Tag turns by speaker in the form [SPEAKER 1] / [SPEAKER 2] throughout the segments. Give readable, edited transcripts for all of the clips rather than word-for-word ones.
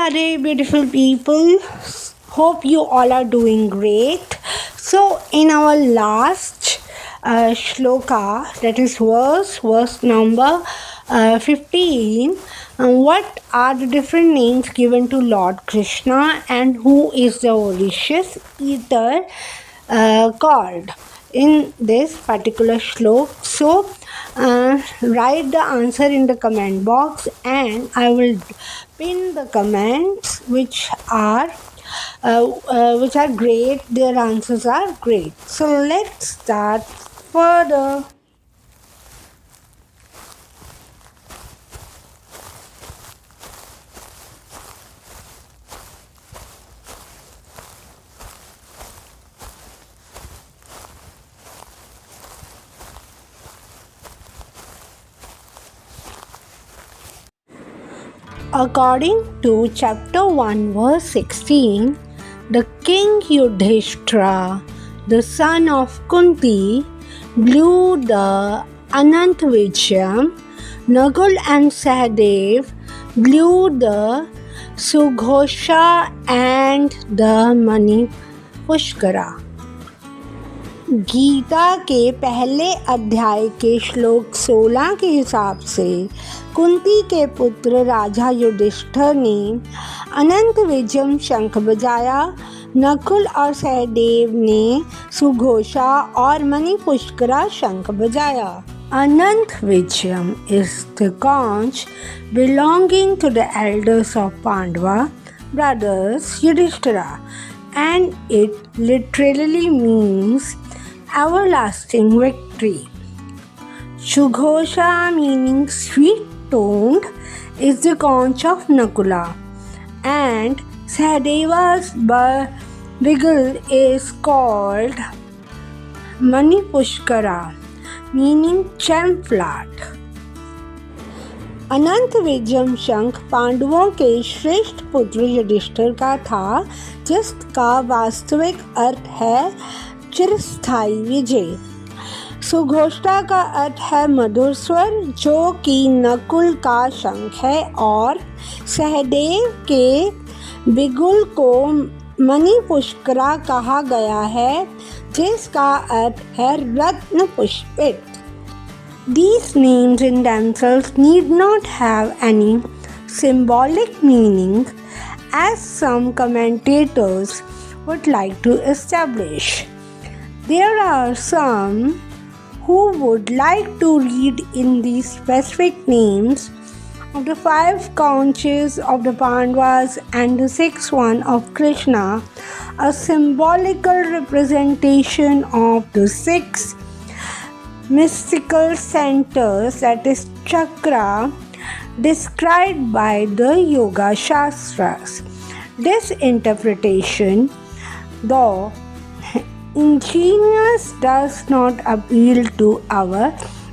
[SPEAKER 1] Hare, beautiful people. Hope you all are doing great. So, in our last shloka, that is verse number 15, what are the different names given to Lord Krishna and who is the voracious eater called in this particular shlok? So, write the answer in the comment box and I will pin the comments which are great. Their answers are great. So let's start further. According to chapter 1 verse 16, the king Yudhishthira, the son of Kunti, blew the Anantvijayam. Nagul and Sahadev blew the Sughosha and the Mani Pushkara. Gita के पहले अध्याय के श्लोक 16 के हिसाब से कुंती के पुत्र राजा युधिष्ठिर ने अनंत विजयम शंख बजाया, नकुल और सहदेव ने सुघोषा और मणि पुष्करा शंख बजाया. Anant Vijayam is the conch belonging to the elders of Pandava brothers Yudhishthira, and it literally means everlasting victory. Sughosha, meaning sweet-toned, is the conch of Nakula, and Sahadeva's beagle is called Mani Pushkara, meaning gem-flat. अनंत विजयम शंख पांडवों के श्रेष्ठ पुत्र युधिष्ठिर का था, जिसका वास्तविक अर्थ है चिरस्थायी विजय. सुघोषा का अर्थ है मधुर स्वर, जो कि नकुल का शंख है, और सहदेव के बिगुल को मणि पुष्करा कहा गया है, जिसका अर्थ है रत्न पुष्पित. These names in themselves need not have any symbolic meaning, as some commentators would like to establish. There are some who would like to read in these specific names of the 5 conches of the Pandavas and the 6th one of Krishna a symbolical representation of the 6 mystical centers, that is chakra, described by the Yoga Shastras. This interpretation, though ingenious, does not appeal to our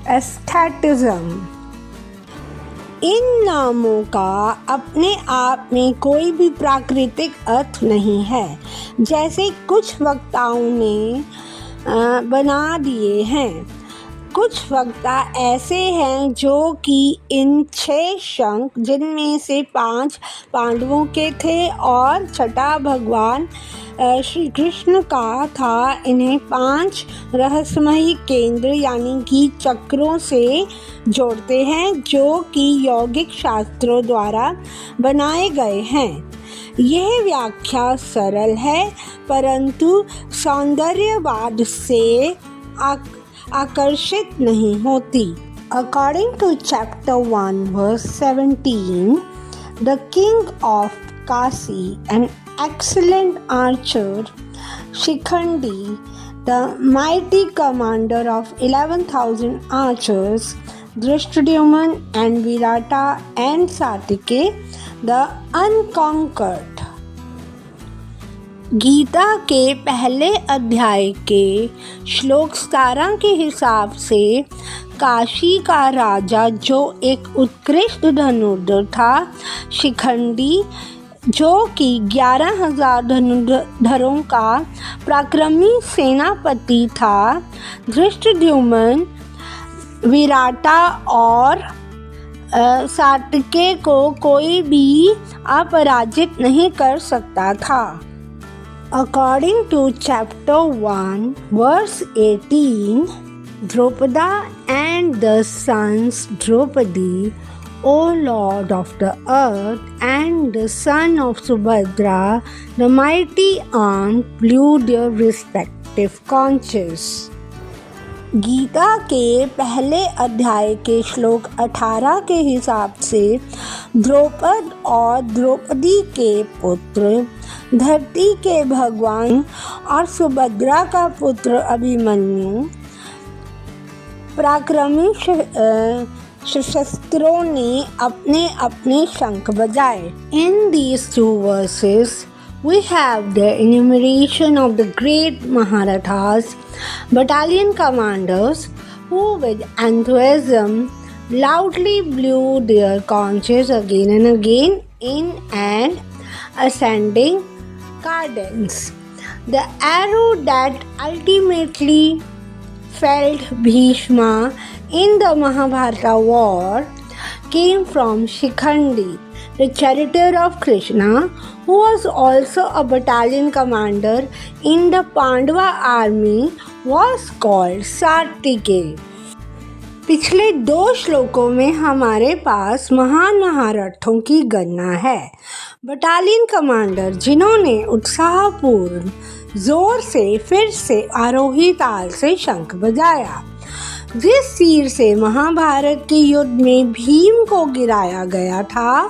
[SPEAKER 1] aestheticism. इन नामों का अपने आप में कोई भी प्राकृतिक अर्थ नहीं है, जैसे कुछ वक्ताओं ने बना दिए हैं. कुछ वक्ता ऐसे हैं जो कि इन 6 शंख, जिनमें से 5 पांडवों के थे और छठा भगवान श्री कृष्ण का था, इन्हें 5 रहस्यमयी केंद्र यानी कि चक्रों से जोड़ते हैं, जो कि यौगिक शास्त्रों द्वारा बनाए गए हैं. यह व्याख्या सरल है, परंतु सौंदर्यवाद से आकर्षित नहीं होती. According to chapter 1 verse 17, the king of Kasi, an excellent archer, Shikhandi, the mighty commander of 11,000 archers, Drishtadyumna and Virata and Satike, the unconquered. Gita के पहले अध्याय के श्लोक 17 के हिसाब से काशी का राजा, जो एक उत्कृष्ट धनुर्धर था, शिखंडी, जो कि 11,000 धनुर्धरों का पराक्रमी सेनापति था, धृष्टद्युम्न, विराटा और सात्विके को कोई भी अपराजित नहीं कर सकता था। According to chapter 1, verse 18, Drupada and the sons Draupadi, O Lord of the earth, and the son of Subhadra, the mighty arm, blew their respective conches. Gita के पहले अध्याय के श्लोक 18 के हिसाब से द्रौपद और द्रौपदी के पुत्र, धरती के भगवान और सुभद्रा का पुत्र अभिमन्यु पराक्रमी सशस्त्रों ने अपने अपने शंख बजाए. In these two verses, we have the enumeration of the great Maharathas, battalion commanders, who with enthusiasm loudly blew their conches again and again in an ascending cadence. The arrow that ultimately felled Bhishma in the Mahabharata war came from Shikhandi, the charioteer of Krishna, who was also a battalion commander in the Pandava army, was called Satyaki. पिछले 2 श्लोकों में हमारे पास महान महारथों की गणना है. Battalion commander जिन्होंने उत्साहपूर्ण जोर से फिर से आरोही ताल से शंख बजाया. जिस तीर से महाभारत के युद्ध में भीम को गिराया गया था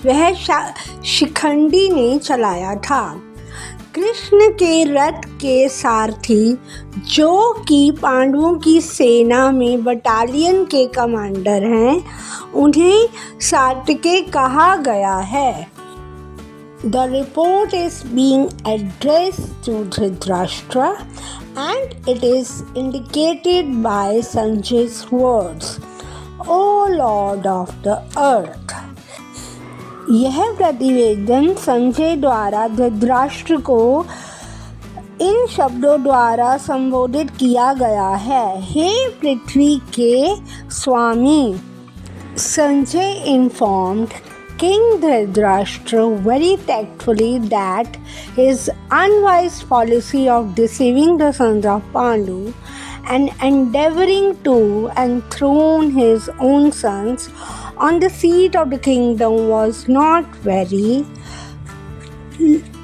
[SPEAKER 1] वह शिखंडी ने चलाया था. कृष्ण के रथ के सारथी, जो कि पांडवों की सेना में बटालियन के कमांडर हैं, उन्हें सात्यकी कहा गया है. The report is being addressed to Dhritarashtra and it is indicated by Sanjay's words, O Lord of the earth. यह प्रतिवेदन संजय द्वारा धृतराष्ट्र को इन शब्दों द्वारा संबोधित किया गया है. हे पृथ्वी के स्वामी. Sanjay informed King Dhritarashtra very tactfully that his unwise policy of deceiving the sons of Pandu and endeavoring to enthrone his own sons on the seat of the kingdom was not very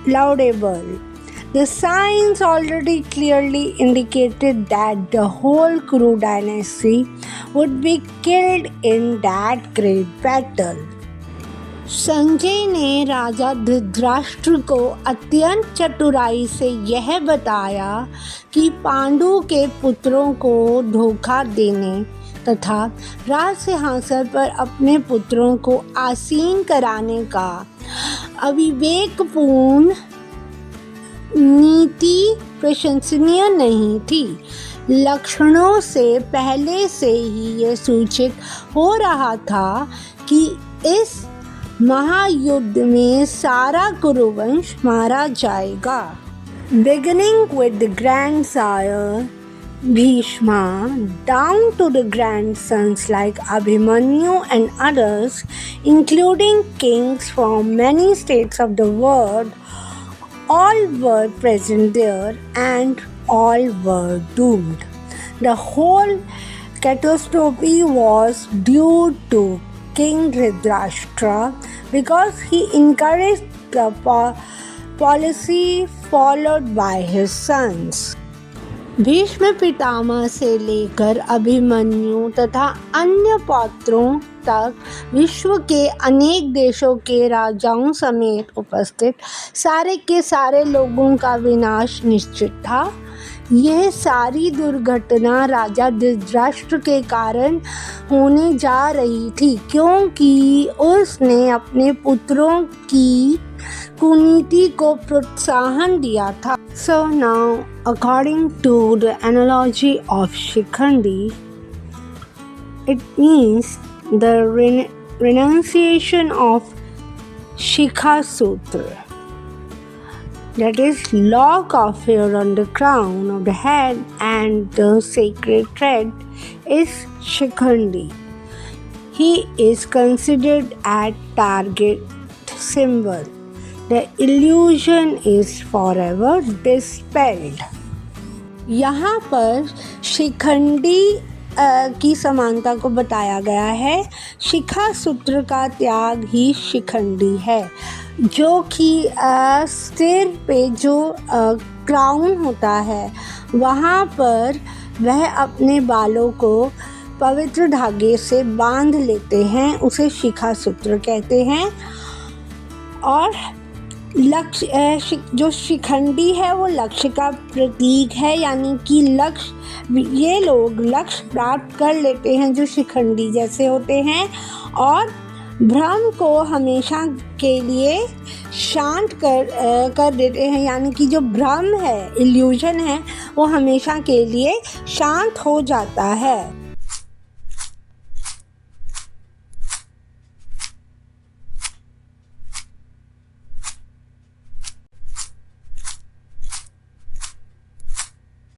[SPEAKER 1] laudable. The signs already clearly indicated that the whole Kuru dynasty would be killed in that great battle. Sanjay ने राजा धृतराष्ट्र को अत्यंत चतुराई से यह बताया कि पांडु के पुत्रों को धोखा देने तथा राज सिंहासन पर अपने पुत्रों को आसीन कराने का अविवेकपूर्ण नीति प्रशंसनीय नहीं थी. लक्षणों से पहले से ही यह सूचित हो रहा था कि इस महायुद्ध में सारा कुरुवंश मारा जाएगा. Beginning with the grandsire Bhishma down to the grandsons like Abhimanyu and others, including kings from many states of the world, all were present there and all were doomed. The whole catastrophe was due to King Dhritarashtra because he encouraged the policy followed by his sons. Bhishma Pitamah से लेकर अभिमन्यु तथा अन्य पौत्रों तक विश्व के अनेक देशों के राजाओं समेत उपस्थित सारे के सारे लोगों का विनाश निश्चित था. यह सारी दुर्घटना राजा धृतराष्ट्र के कारण होने जा रही थी क्योंकि उसने अपने पुत्रों की कुनीति को प्रोत्साहन दिया था. So now, according to the analogy of Shikhandi, it means the renunciation of Shikha Sutra, that is lock of hair on the crown of the head, and the sacred thread is Shikhandi. he is considered at target symbol. The illusion is forever dispelled. यहाँ पर शिखंडी की समानता को बताया गया है। शिखा सूत्र का त्याग ही शिखंडी है, जो कि सिर पे जो क्राउन होता है वहाँ पर वह अपने बालों को पवित्र धागे से बांध लेते हैं, उसे शिखा सूत्र कहते हैं। और लक्ष्य जो शिखंडी है वो लक्ष्य का प्रतीक है, यानी कि ये लोग लक्ष्य प्राप्त कर लेते हैं जो शिखंडी जैसे होते हैं, और भ्रम को हमेशा के लिए शांत कर देते हैं, यानी कि जो भ्रम है, इल्यूजन है, वो हमेशा के लिए शांत हो जाता है।